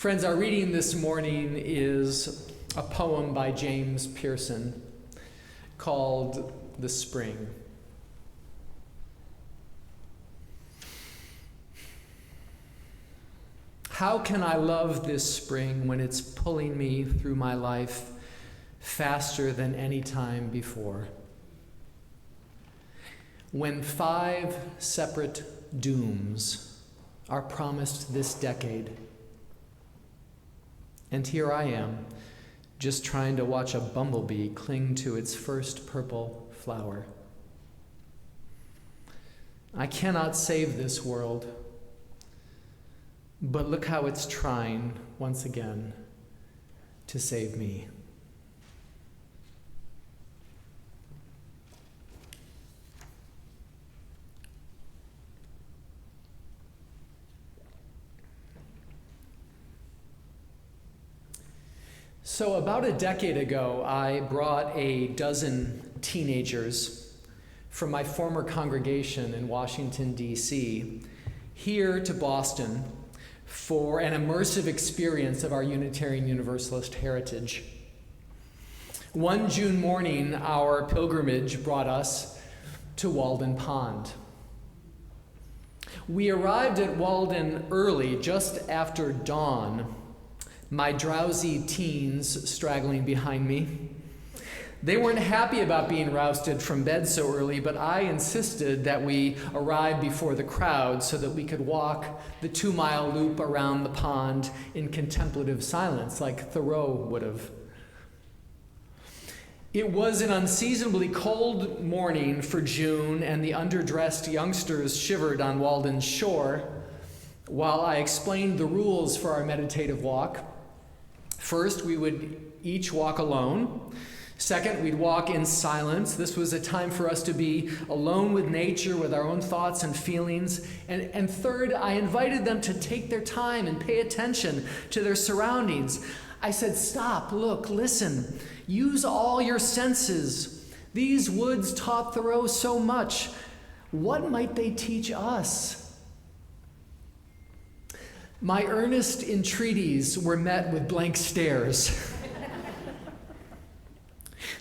Friends, our reading this morning is a poem by James Pearson called The Spring. How can I love this spring when it's pulling me through my life faster than any time before? When 5 separate dooms are promised this decade, and here I am, just trying to watch a bumblebee cling to its first purple flower. I cannot save this world, but look how it's trying once again to save me. So about a decade ago, I brought a dozen teenagers from my former congregation in Washington, D.C., here to Boston for an immersive experience of our Unitarian Universalist heritage. One June morning, our pilgrimage brought us to Walden Pond. We arrived at Walden early, just after dawn, my drowsy teens straggling behind me. They weren't happy about being rousted from bed so early, but I insisted that we arrive before the crowd so that we could walk the 2-mile loop around the pond in contemplative silence, like Thoreau would have. It was an unseasonably cold morning for June, and the underdressed youngsters shivered on Walden's shore while I explained the rules for our meditative walk. First, we would each walk alone. Second, we'd walk in silence. This was a time for us to be alone with nature, with our own thoughts and feelings. And third, I invited them to take their time and pay attention to their surroundings. I said, stop, look, listen. Use all your senses. These woods taught Thoreau so much. What might they teach us? My earnest entreaties were met with blank stares.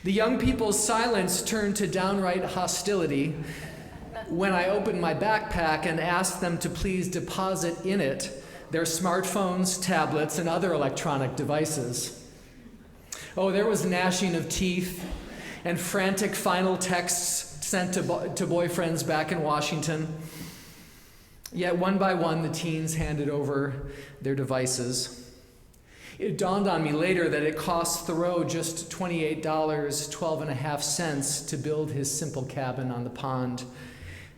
The young people's silence turned to downright hostility when I opened my backpack and asked them to please deposit in it their smartphones, tablets, and other electronic devices. Oh, there was gnashing of teeth and frantic final texts sent to boyfriends back in Washington. Yet one by one, the teens handed over their devices. It dawned on me later that it cost Thoreau just $28, 12.5 cents to build his simple cabin on the pond.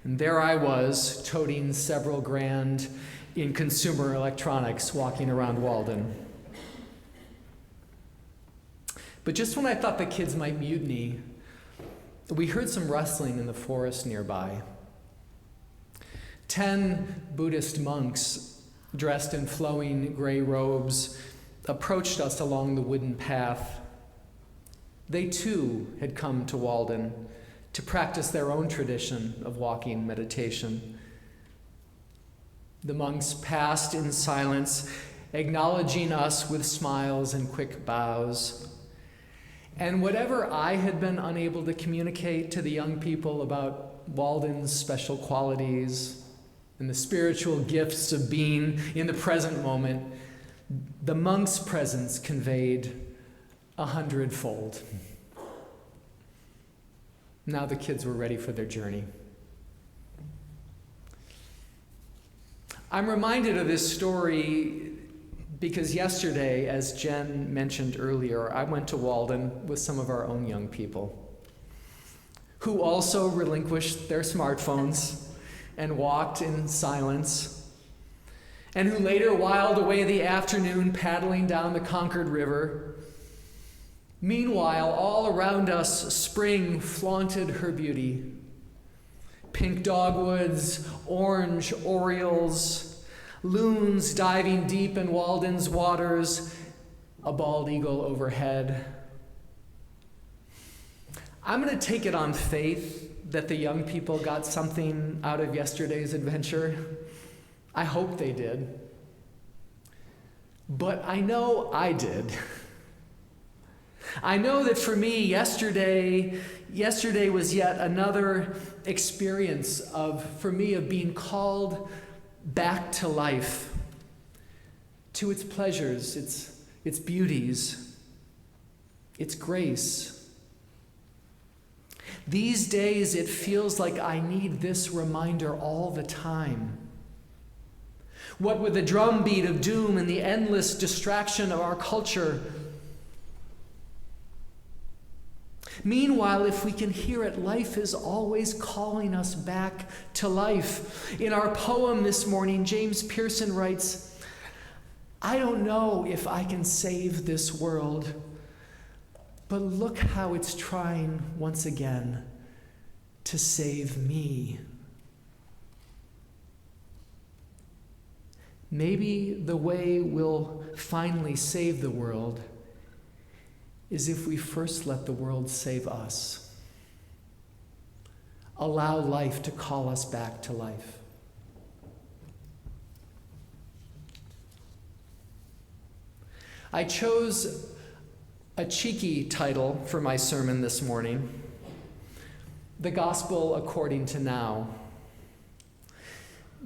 And there I was, toting several grand in consumer electronics, walking around Walden. But just when I thought the kids might mutiny, we heard some rustling in the forest nearby. 10 Buddhist monks, dressed in flowing gray robes, approached us along the wooden path. They too had come to Walden to practice their own tradition of walking meditation. The monks passed in silence, acknowledging us with smiles and quick bows. And whatever I had been unable to communicate to the young people about Walden's special qualities and the spiritual gifts of being in the present moment, the monk's presence conveyed 100-fold. Now the kids were ready for their journey. I'm reminded of this story because yesterday, as Jen mentioned earlier, I went to Walden with some of our own young people who also relinquished their smartphones and walked in silence, and who later whiled away the afternoon paddling down the Concord River. Meanwhile, all around us, spring flaunted her beauty. Pink dogwoods, orange orioles, loons diving deep in Walden's waters, a bald eagle overhead. I'm going to take it on faith that the young people got something out of yesterday's adventure. I hope they did. But I know I did. I know that for me, yesterday was yet another experience for me of being called back to life, to its pleasures, its beauties, its grace. These days, it feels like I need this reminder all the time. What with the drumbeat of doom and the endless distraction of our culture. Meanwhile, if we can hear it, life is always calling us back to life. In our poem this morning, James Pearson writes, "I don't know if I can save this world, but look how it's trying once again to save me." Maybe the way we'll finally save the world is if we first let the world save us. Allow life to call us back to life. I chose a cheeky title for my sermon this morning, The Gospel According to Now.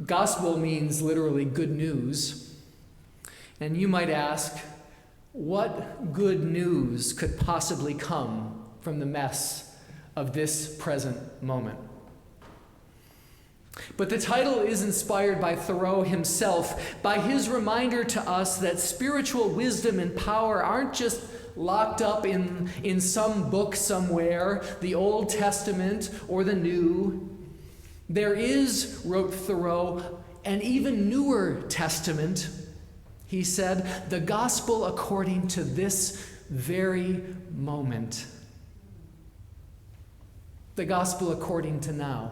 Gospel means literally good news. And you might ask, what good news could possibly come from the mess of this present moment? But the title is inspired by Thoreau himself, by his reminder to us that spiritual wisdom and power aren't just locked up in some book somewhere, the Old Testament or the New. There is, wrote Thoreau, an even newer testament. He said, the gospel according to this very moment. The gospel according to now.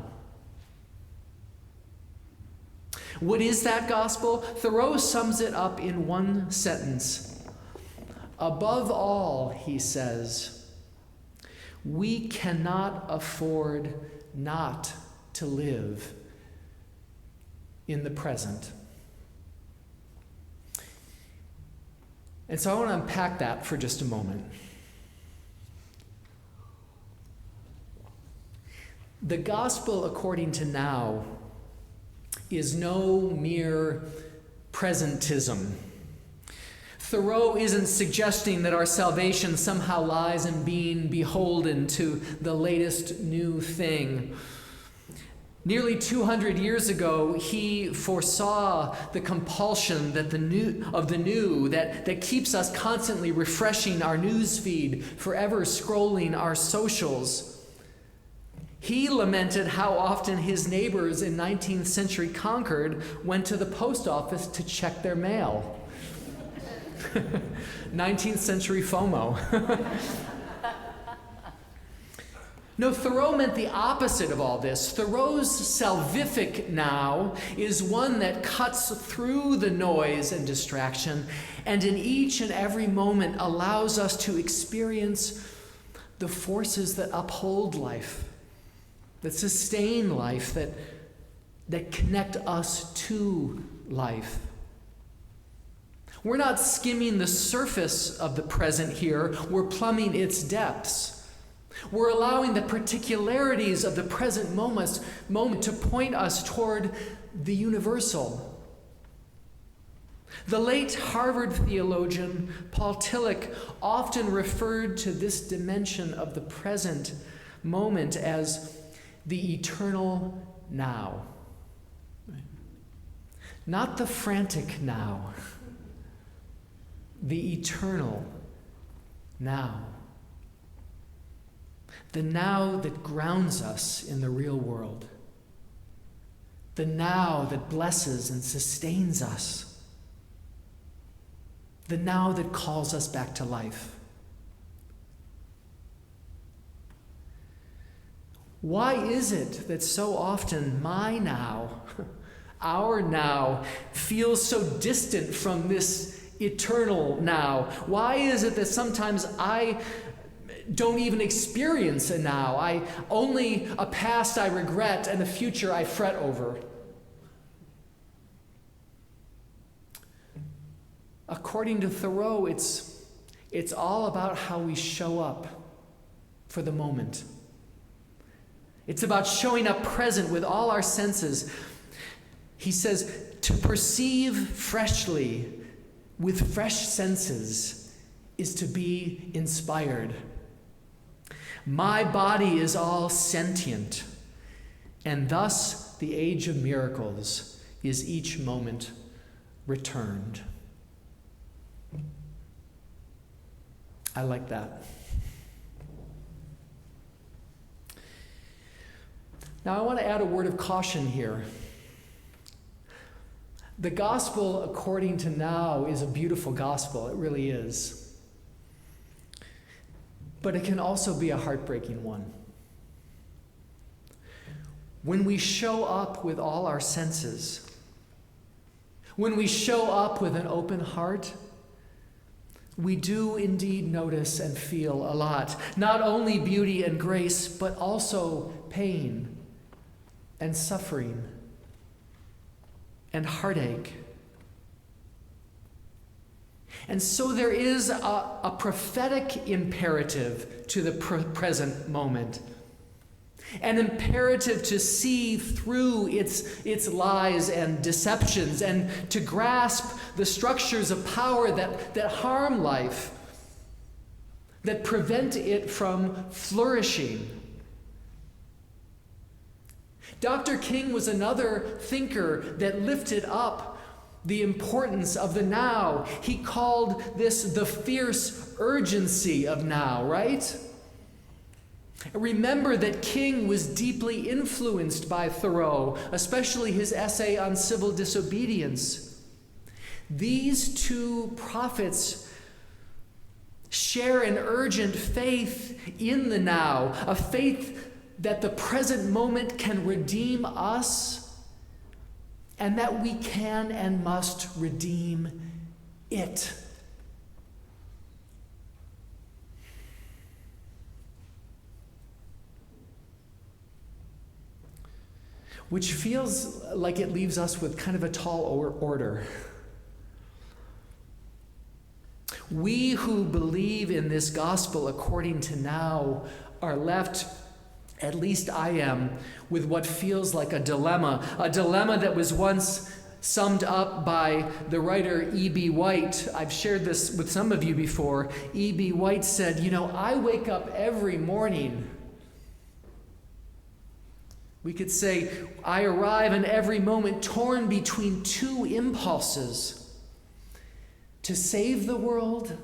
What is that gospel? Thoreau sums it up in one sentence. Above all, he says, we cannot afford not to live in the present. And so I want to unpack that for just a moment. The gospel according to now is no mere presentism. Thoreau isn't suggesting that our salvation somehow lies in being beholden to the latest new thing. Nearly 200 years ago, he foresaw the compulsion that the new that keeps us constantly refreshing our news feed, forever scrolling our socials. He lamented how often his neighbors in 19th century Concord went to the post office to check their mail. 19th century FOMO. No, Thoreau meant the opposite of all this. Thoreau's salvific now is one that cuts through the noise and distraction, and in each and every moment allows us to experience the forces that uphold life, that sustain life, that connect us to life. We're not skimming the surface of the present here, we're plumbing its depths. We're allowing the particularities of the present moment to point us toward the universal. The late Harvard theologian Paul Tillich often referred to this dimension of the present moment as the eternal now. Not the frantic now, the eternal now. The now that grounds us in the real world. The now that blesses and sustains us. The now that calls us back to life. Why is it that so often my now, our now, feels so distant from this eternal now? Why is it that sometimes I don't even experience a now? Only a past I regret and a future I fret over. according to Thoreau, it's all about how we show up for the moment. It's about showing up present with all our senses. He says, to perceive freshly with fresh senses is to be inspired. My body is all sentient, and thus the age of miracles is each moment returned. I like that. Now I want to add a word of caution here. The gospel according to now is a beautiful gospel. It really is. But it can also be a heartbreaking one. When we show up with all our senses, when we show up with an open heart, we do indeed notice and feel a lot. Not only beauty and grace, but also pain and suffering and heartache. And so there is a prophetic imperative to the present moment. An imperative to see through its lies and deceptions and to grasp the structures of power that harm life, that prevent it from flourishing. Dr. King was another thinker that lifted up the importance of the now. He called this the fierce urgency of now, right? Remember that King was deeply influenced by Thoreau, especially his essay on civil disobedience. These two prophets share an urgent faith in the now, a faith that the present moment can redeem us, and that we can and must redeem it. Which feels like it leaves us with kind of a tall order. We who believe in this gospel according to now are left, at least I am, with what feels like a dilemma that was once summed up by the writer E.B. White. I've shared this with some of you before. E.B. White said, I wake up every morning. We could say, I arrive in every moment torn between two impulses: to save the world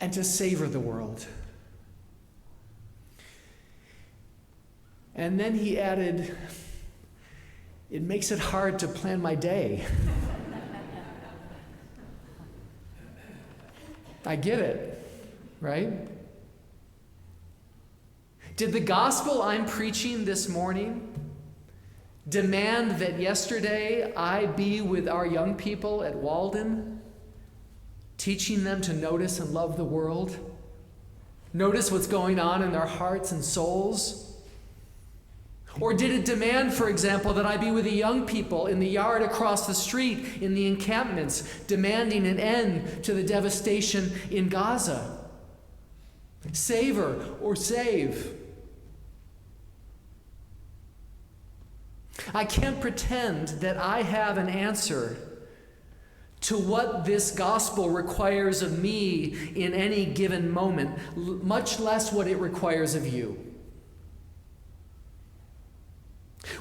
and to savor the world. And then he added, it makes it hard to plan my day. I get it, right? Did the gospel I'm preaching this morning demand that yesterday I be with our young people at Walden, teaching them to notice and love the world? Notice what's going on in their hearts and souls? Or did it demand, for example, that I be with the young people in the yard across the street, in the encampments, demanding an end to the devastation in Gaza? Savor or save? I can't pretend that I have an answer to what this gospel requires of me in any given moment, much less what it requires of you.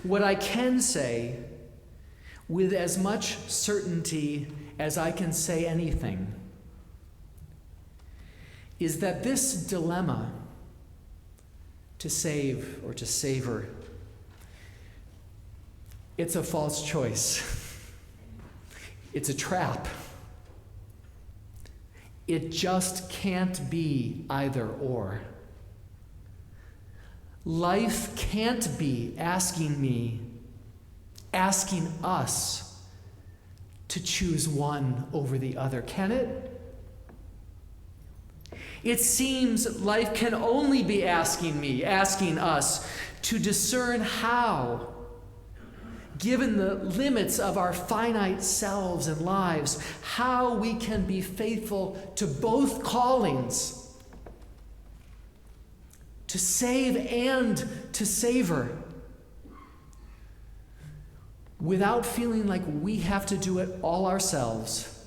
What I can say, with as much certainty as I can say anything, is that this dilemma, to save or to savor, it's a false choice. It's a trap. It just can't be either or. Life can't be asking us to choose one over the other, can it? It seems life can only be asking us to discern how given the limits of our finite selves and lives, how we can be faithful to both callings, to save and to savor, without feeling like we have to do it all ourselves,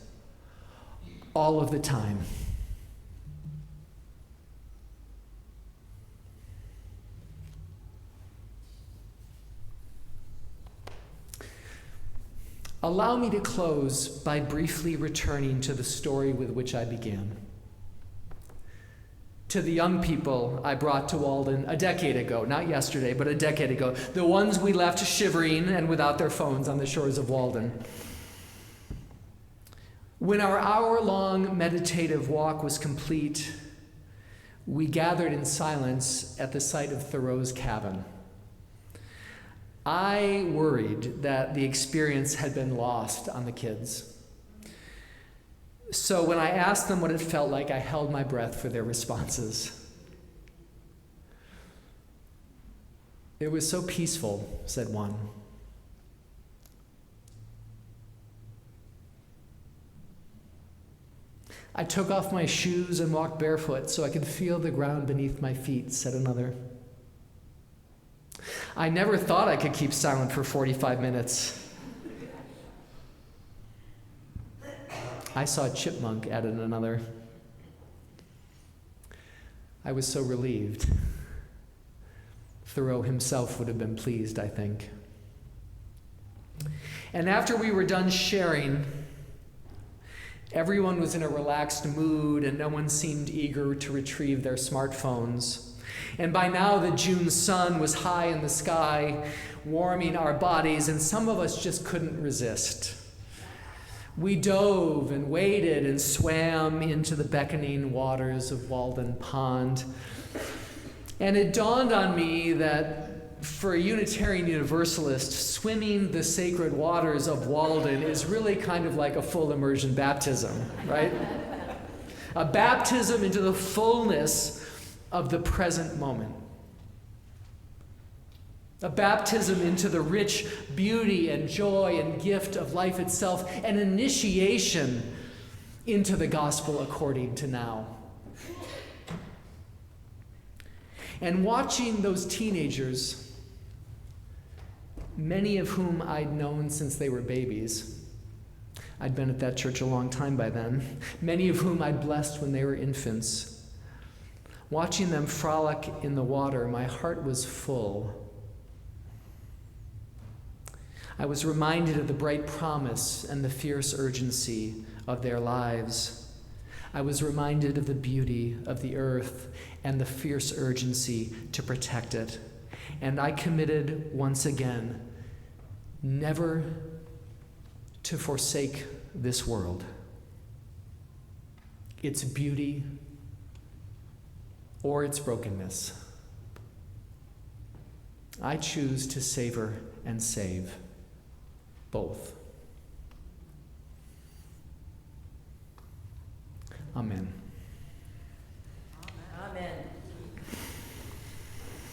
all of the time. Allow me to close by briefly returning to the story with which I began. To the young people I brought to Walden a decade ago, not yesterday, but a decade ago, the ones we left shivering and without their phones on the shores of Walden. When our hour-long meditative walk was complete, we gathered in silence at the site of Thoreau's cabin. I worried that the experience had been lost on the kids. So when I asked them what it felt like, I held my breath for their responses. "It was so peaceful," said one. "I took off my shoes and walked barefoot so I could feel the ground beneath my feet," said another. "I never thought I could keep silent for 45 minutes. I saw a chipmunk," added another. "I was so relieved." Thoreau himself would have been pleased, I think. And after we were done sharing, everyone was in a relaxed mood and no one seemed eager to retrieve their smartphones. And by now the June sun was high in the sky, warming our bodies, and some of us just couldn't resist. We dove and waded and swam into the beckoning waters of Walden Pond. And it dawned on me that for a Unitarian Universalist, swimming the sacred waters of Walden is really kind of like a full immersion baptism, right? A baptism into the fullness of the present moment. A baptism into the rich beauty and joy and gift of life itself, an initiation into the gospel according to now. And watching those teenagers, many of whom I'd known since they were babies, I'd been at that church a long time by then, many of whom I'd blessed when they were infants, watching them frolic in the water, my heart was full. I was reminded of the bright promise and the fierce urgency of their lives. I was reminded of the beauty of the earth and the fierce urgency to protect it. And I committed once again never to forsake this world, its beauty, or its brokenness. I choose to savor and save both. Amen.